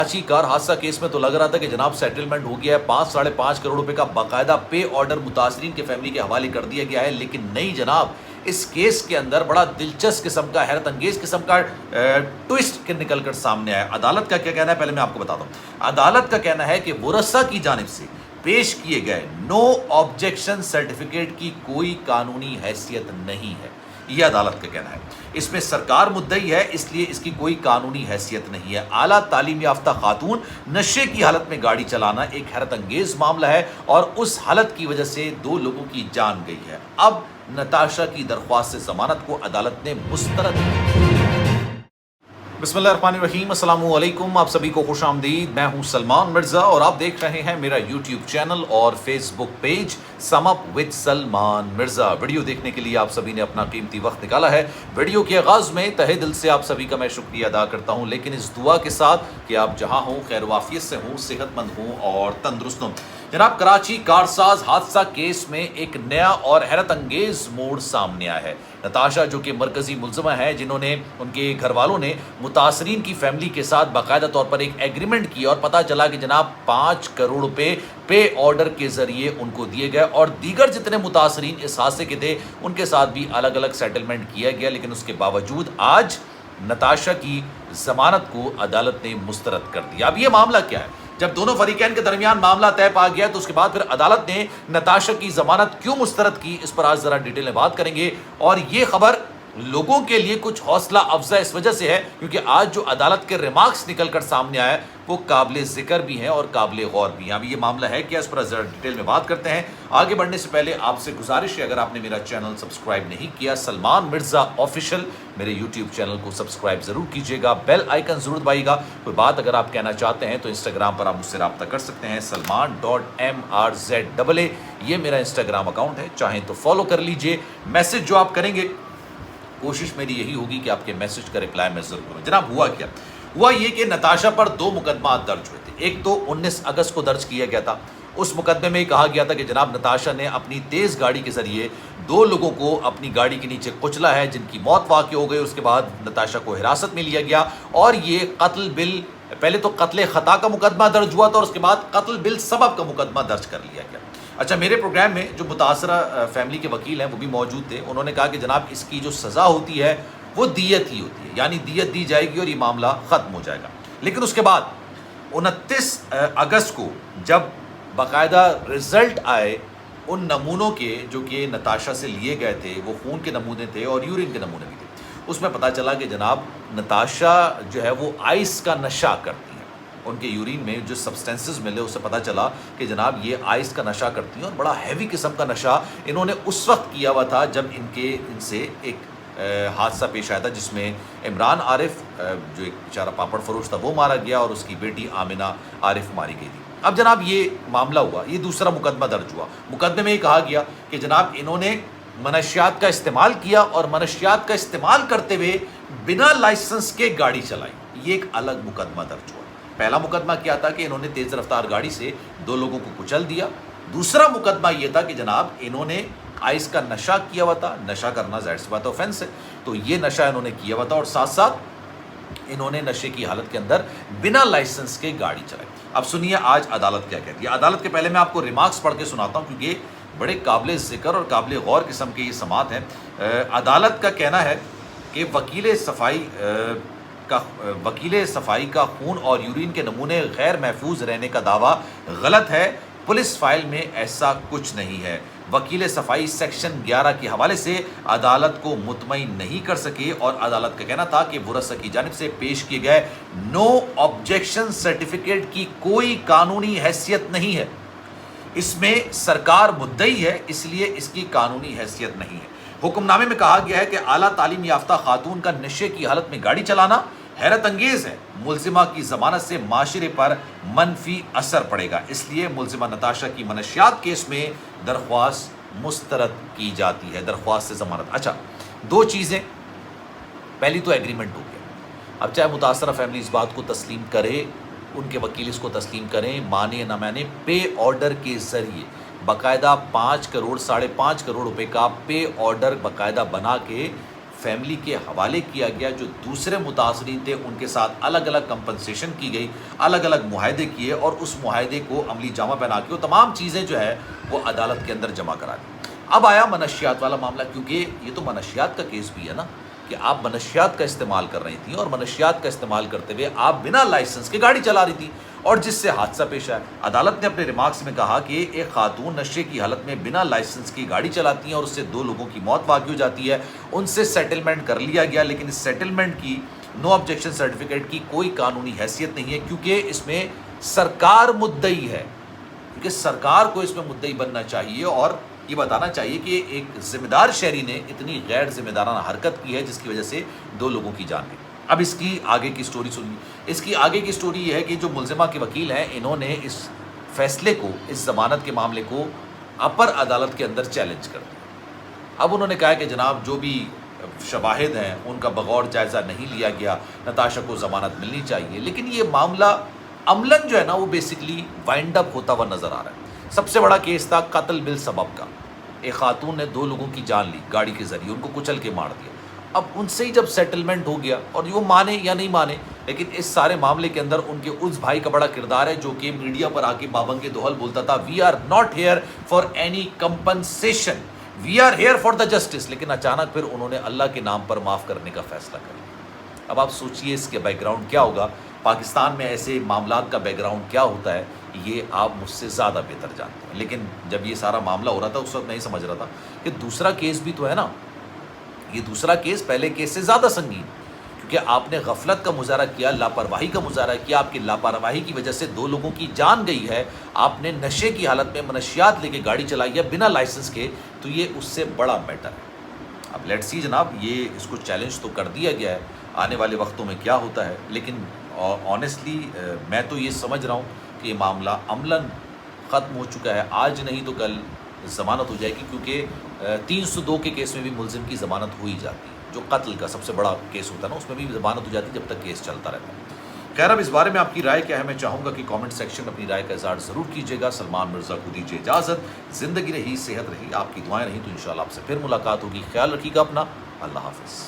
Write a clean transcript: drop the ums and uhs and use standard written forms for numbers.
Karachi car हादसा case में तो लग रहा था कि जनाब सेटलमेंट हो गया है, 5-5.5 करोड़ रुपए का बाकायदा पे ऑर्डर मुतासरीन के फैमिली के हवाले कर दिया गया है, लेकिन नहीं जनाब। इस केस के अंदर बड़ा दिलचस्प किस्म का, हैरत अंगेज किस्म का ट्विस्ट के निकल कर सामने आया। अदालत का क्या कहना है पहले मैं आपको बताता हूँ। अदालत का कहना है कि मुरस्सा की जानिब से पेश किए गए नो ऑब्जेक्शन सर्टिफिकेट की कोई कानूनी हैसियत नहीं है, यह अदालत का कहना है। इसमें सरकार मुद्दई है, इसलिए इसकी कोई कानूनी हैसियत नहीं है। आला तालीम याफ्ता खातून नशे की हालत में गाड़ी चलाना एक हैरत अंगेज मामला है और उस हालत की वजह से 2 लोगों की जान गई है। अब नताशा की दरख्वास्त से जमानत को अदालत ने मुस्तरद किया। बिस्मिल्लाहिर्रहमानिर्रहीम, अस्सलामु अलैकुम, आप सभी को खुश आमदीद। मैं हूं सलमान मिर्ज़ा और आप देख रहे हैं मेरा यूट्यूब चैनल और Facebook page sum up with Salman Mirza. Video देखने के लिए आप सभी ने अपना कीमती वक्त निकाला है। वीडियो के आगाज़ में तहे दिल से आप सभी का मैं शुक्रिया अदा करता हूं, लेकिन इस दुआ के साथ कि आप जहां हों खैर वाफियत से हों, सेहतमंद हों और तंदुरुस्त हों। जनाब, कराची कारसाज हादसा केस में एक नया और हैरत अंगेज मोड़ सामने आया है। नताशा जो कि मरकजी मुलज़मा है, जिन्होंने उनके घर वालों ने मुतासरीन की फैमिली के साथ बाकायदा तौर पर एक एग्रीमेंट की और पता चला कि जनाब 5 करोड़ रुपए पे ऑर्डर के ज़रिए उनको दिए गए और दीगर जितने मुतासरीन इस हादसे के थे उनके साथ भी अलग अलग सेटलमेंट किया गया, लेकिन उसके बावजूद आज नताशा की ज़मानत को अदालत ने मुस्तरद कर दिया। अब ये मामला क्या है? जब दोनों फरीकैन के दरमियान मामला तय पा गया तो उसके बाद फिर अदालत ने नताशा की जमानत क्यों मुस्तरद की, इस पर आज जरा डिटेल में बात करेंगे। और ये खबर लोगों के लिए कुछ हौसला अफजा इस वजह से है क्योंकि आज जो अदालत के रिमार्क्स निकल कर सामने आए वो काबिल जिक्र भी हैं और काबिल गौर भी हैं। अब ये मामला है क्या, इस पर जरा डिटेल में बात करते हैं। आगे बढ़ने से पहले आपसे गुजारिश है, अगर आपने मेरा चैनल सब्सक्राइब नहीं किया सलमान मिर्ज़ा ऑफिशियल, मेरे यूट्यूब चैनल को सब्सक्राइब ज़रूर कीजिएगा, बेल आइकन ज़रूर दबाइएगा। कोई बात अगर आप कहना चाहते हैं तो इंस्टाग्राम पर आप मुझसे रब्ता कर सकते हैं, salman.mrza, ये मेरा इंस्टाग्राम अकाउंट है, चाहें तो फॉलो कर लीजिए। मैसेज जो आप करेंगे कोशिश मेरी यही होगी कि आपके मैसेज का रिप्लाई मैं जरूर करूँ। जनाब, हुआ क्या? हुआ ये कि नताशा पर 2 मुकदमा दर्ज हुए थे। एक तो 19 अगस्त को दर्ज किया गया था। उस मुकदमे में कहा गया था कि जनाब नताशा ने अपनी तेज़ गाड़ी के ज़रिए 2 लोगों को अपनी गाड़ी के नीचे कुचला है, जिनकी मौत वाक़ई हो गई। उसके बाद नताशा को हिरासत में लिया गया और ये कत्ल बिल, पहले तो कत्ल ख़ता का मुकदमा दर्ज हुआ था और उसके बाद कत्ल बिल सबब का मुकदमा दर्ज कर लिया गया। अच्छा, मेरे प्रोग्राम में जो मुतासरा फैमिली के वकील हैं वो भी मौजूद थे। उन्होंने कहा कि जनाब इसकी जो सज़ा होती है वो दियत ही होती है, यानी दियत दी जाएगी और ये मामला ख़त्म हो जाएगा। लेकिन उसके बाद 29 अगस्त को जब बाकायदा रिज़ल्ट आए उन नमूनों के जो कि नताशा से लिए गए थे, वो खून के नमूने थे और यूरिन के नमूने भी थे, उसमें पता चला कि जनाब नताशा जो है वो आइस का नशा करती है। उनके यूरिन में जो सब्सटेंसेस मिले उससे पता चला कि जनाब ये आइस का नशा करती हैं और बड़ा हैवी किस्म का नशा इन्होंने उस वक्त किया हुआ था जब इनसे एक हादसा पेश आया था जिसमें इमरान आरिफ जो एक बेचारा पापड़ फरोश था वो मारा गया और उसकी बेटी आमिना आरिफ मारी गई थी। अब जनाब ये मामला हुआ, ये दूसरा मुकदमा दर्ज हुआ। मुकदमे में ये कहा गया कि जनाब इन्होंने मनशियात का इस्तेमाल किया और मनशियात का इस्तेमाल करते हुए बिना लाइसेंस के गाड़ी चलाई। ये एक अलग मुकदमा दर्ज हुआ। पहला मुकदमा क्या था कि इन्होंने तेज़ रफ्तार गाड़ी से 2 लोगों को कुचल दिया। दूसरा मुकदमा ये था कि जनाब इन्होंने आइस का नशा किया हुआ था। नशा करना ज़ाहिर सी बात ऑफेंस है, तो ये नशा इन्होंने किया हुआ था और साथ साथ इन्होंने नशे की हालत के अंदर बिना लाइसेंस के गाड़ी चलाई। अब सुनिए आज अदालत क्या कहती है। अदालत के पहले मैं आपको रिमार्क्स पढ़ के सुनाता हूँ क्योंकि बड़े काबिल ज़िक्र और काबिल गौर किस्म के ये समात हैं। अदालत का कहना है कि वकील सफाई का खून और यूरिन के नमूने गैर महफूज रहने का दावा गलत है। पुलिस फाइल में ऐसा कुछ नहीं है। वकील सफाई सेक्शन 11 के हवाले से अदालत को मुतमईन नहीं कर सके और अदालत का कहना था कि मुरस्सा की जानिब से पेश किए गए नो ऑब्जेक्शन सर्टिफिकेट की कोई कानूनी हैसियत नहीं है। इसमें सरकार मुद्दई है, इसलिए इसकी कानूनी हैसियत नहीं है। हुक्मनामे में कहा गया है कि आला तालीम याफ्ता खातून का नशे की हालत में गाड़ी चलाना हैरत अंगेज है। मुलजिमा की जमानत से माशरे पर मनफी असर पड़ेगा, इसलिए मुलजिमा नताशा की मनशियात केस में दरख्वास्त मुस्तरद की जाती है, दरख्वास्त से जमानत। अच्छा, 2 चीज़ें, पहली तो एग्रीमेंट हो गया। अब चाहे मुतासरा फैमिली इस बात को तस्लीम करे, उनके वकील इसको तस्लीम करें, माने ना माने, पे ऑर्डर के ज़रिए बाकायदा 5 करोड़ 5.5 करोड़ रुपए का पे ऑर्डर बाकायदा बना के فیملی کے حوالے کیا گیا، جو دوسرے متاثرین تھے ان کے ساتھ الگ الگ کمپنسیشن کی گئی، الگ الگ معاہدے کیے، اور اس معاہدے کو عملی جامہ پہنا کے وہ تمام چیزیں جو ہے وہ عدالت کے اندر جمع کرا دی۔ اب آیا منشیات والا معاملہ، کیونکہ یہ تو منشیات کا کیس بھی ہے نا، کہ آپ منشیات کا استعمال کر رہی تھیں، اور منشیات کا استعمال کرتے ہوئے آپ بنا لائسنس کے گاڑی چلا رہی تھی، اور جس سے حادثہ پیش آیا۔ عدالت نے اپنے ریمارکس میں کہا کہ ایک خاتون نشے کی حالت میں بنا لائسنس کی گاڑی چلاتی ہیں اور اس سے 2 لوگوں کی موت واقع ہو جاتی ہے، ان سے سیٹلمنٹ کر لیا گیا، لیکن اس سیٹلمنٹ کی نو آبجیکشن سرٹیفکیٹ کی کوئی قانونی حیثیت نہیں ہے، کیونکہ اس میں سرکار مدعی ہے، کیونکہ سرکار کو اس میں مدعی بننا چاہیے اور یہ بتانا چاہیے کہ ایک ذمہ دار شہری نے اتنی غیر ذمہ دارانہ حرکت کی ہے جس کی وجہ سے 2 لوگوں کی جان گئی۔ اب اس کی آگے کی سٹوری سنیے۔ اس کی آگے کی سٹوری یہ ہے کہ جو ملزمہ کے وکیل ہیں، انہوں نے اس فیصلے کو، اس ضمانت کے معاملے کو اپر عدالت کے اندر چیلنج کر دیا۔ اب انہوں نے کہا کہ جناب جو بھی شواہد ہیں ان کا بغور جائزہ نہیں لیا گیا، نتاشا کو ضمانت ملنی چاہیے، لیکن یہ معاملہ عملاً جو ہے نا وہ بیسکلی وائنڈ اپ ہوتا ہوا نظر آ رہا ہے۔ سب سے بڑا کیس تھا قتل بالسبب کا، ایک خاتون نے 2 لوگوں کی جان لی گاڑی کے ذریعے، ان کو کچل کے مار دیا۔ اب ان سے ہی جب سیٹلمنٹ ہو گیا، اور وہ مانے یا نہیں مانے، لیکن اس سارے معاملے کے اندر ان کے اس بھائی کا بڑا کردار ہے جو کہ میڈیا پر آ کے بابنگ دوہل بولتا تھا، we are not here for any compensation, we are here for the justice, لیکن اچانک پھر انہوں نے اللہ کے نام پر معاف کرنے کا فیصلہ کر لیا۔ اب آپ سوچئے اس کے بیک گراؤنڈ کیا ہوگا، پاکستان میں ایسے معاملات کا بیک گراؤنڈ کیا ہوتا ہے، یہ آپ مجھ سے زیادہ بہتر جانتے ہیں۔ لیکن جب یہ سارا معاملہ ہو رہا تھا اس وقت نہیں سمجھ رہا تھا کہ دوسرا کیس بھی تو ہے نا، یہ دوسرا کیس پہلے کیس سے زیادہ سنگین، کیونکہ آپ نے غفلت کا مظاہرہ کیا، لاپرواہی کا مظاہرہ کیا، آپ کی لاپرواہی کی وجہ سے 2 لوگوں کی جان گئی ہے، آپ نے نشے کی حالت میں منشیات لے کے گاڑی چلائی ہے بنا لائسنس کے، تو یہ اس سے بڑا میٹر ہے۔ اب لیٹس سی جناب، یہ اس کو چیلنج تو کر دیا گیا ہے، آنے والے وقتوں میں کیا ہوتا ہے، لیکن آنیسٹلی میں تو یہ سمجھ رہا ہوں کہ یہ معاملہ عملاً ختم ہو چکا ہے، آج نہیں تو کل ضمانت ہو جائے گی، کیونکہ 302 کے کیس میں بھی ملزم کی ضمانت ہو ہی جاتی ہے، جو قتل کا سب سے بڑا کیس ہوتا ہے نا، اس میں بھی ضمانت ہو جاتی ہے جب تک کیس چلتا رہتا ہے۔ خیر، اب اس بارے میں آپ کی رائے کیا ہے، میں چاہوں گا کہ کامنٹ سیکشن میں اپنی رائے کا اظہار ضرور کیجیے گا۔ سلمان مرزا کو دیجیے اجازت، زندگی رہی، صحت رہی، آپ کی دعائیں رہیں تو انشاءاللہ آپ سے پھر ملاقات ہوگی۔ خیال رکھیے گا اپنا، اللہ حافظ۔